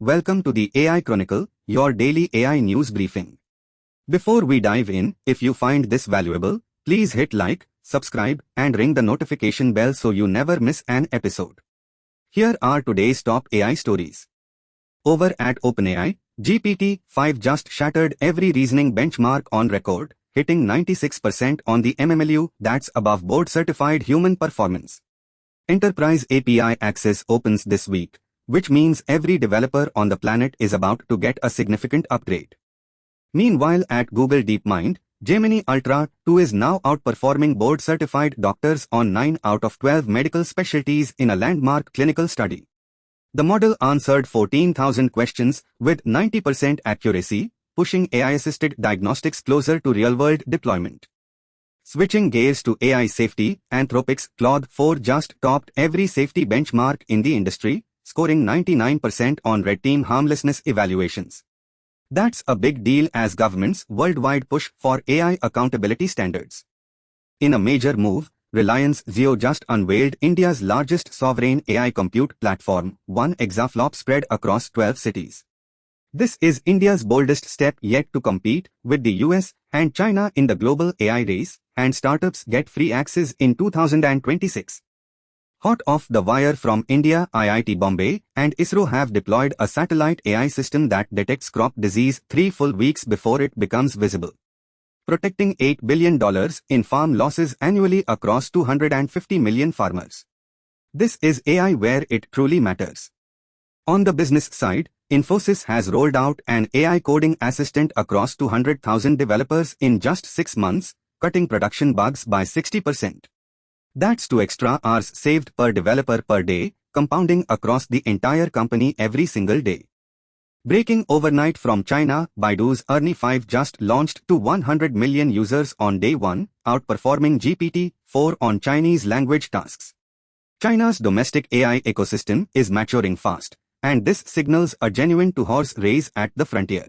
welcome to the AI Chronicle, your daily AI news briefing. Before we dive in, if you find this valuable, please hit like, subscribe, and ring the notification bell so you never miss an episode. Here are today's top AI stories. Over at OpenAI, GPT-5 just shattered every reasoning benchmark on record, hitting 96% on the MMLU, that's above board-certified human performance. Enterprise API access opens this week, which means every developer on the planet is about to get a significant upgrade. Meanwhile, at Google DeepMind, Gemini Ultra 2 is now outperforming board-certified doctors on 9 out of 12 medical specialties in a landmark clinical study. The model answered 14,000 questions with 90% accuracy, pushing AI-assisted diagnostics closer to real-world deployment. Switching gears to AI safety, Anthropic's Claude 4 just topped every safety benchmark in the industry, scoring 99% on red team harmlessness evaluations. That's a big deal as governments worldwide push for AI accountability standards. In a major move, Reliance Jio just unveiled India's largest sovereign AI compute platform, 1 exaflop spread across 12 cities. This is India's boldest step yet to compete with the US and China in the global AI race, and startups get free access in 2026. Hot off the wire from India, IIT Bombay and ISRO have deployed a satellite AI system that detects crop disease 3 full weeks before it becomes visible, protecting $8 billion in farm losses annually across 250 million farmers. This is AI where it truly matters. On the business side, Infosys has rolled out an AI coding assistant across 200,000 developers in just 6 months, cutting production bugs by 60%. That's 2 extra hours saved per developer per day, compounding across the entire company every single day. Breaking overnight from China, Baidu's ERNIE 5 just launched to 100 million users on day 1, outperforming GPT-4 on Chinese language tasks. China's domestic AI ecosystem is maturing fast, and this signals a genuine two-horse race at the frontier.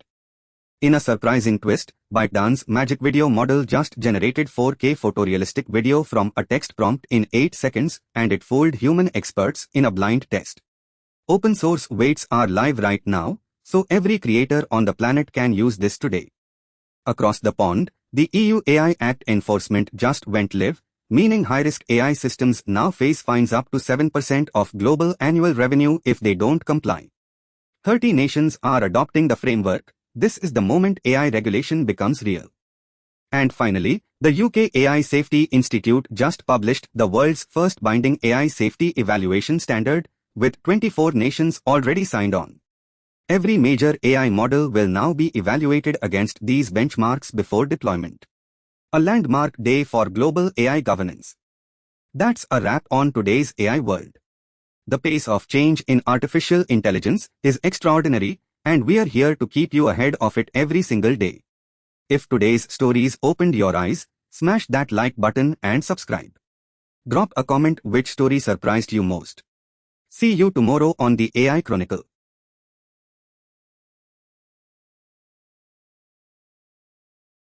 In a surprising twist, ByteDance's magic video model just generated 4K photorealistic video from a text prompt in 8 seconds, and it fooled human experts in a blind test. Open source weights are live right now, so every creator on the planet can use this today. Across the pond, the EU AI Act enforcement just went live, meaning high-risk AI systems now face fines up to 7% of global annual revenue if they don't comply. 30 nations are adopting the framework. This is the moment AI regulation becomes real. And finally, the UK AI Safety Institute just published the world's first binding AI safety evaluation standard, with 24 nations already signed on. Every major AI model will now be evaluated against these benchmarks before deployment. A landmark day for global AI governance. That's a wrap on today's AI world. The pace of change in artificial intelligence is extraordinary, and we are here to keep you ahead of it every single day. If today's stories opened your eyes, smash that like button and subscribe. Drop a comment which story surprised you most. See you tomorrow on the AI Chronicle.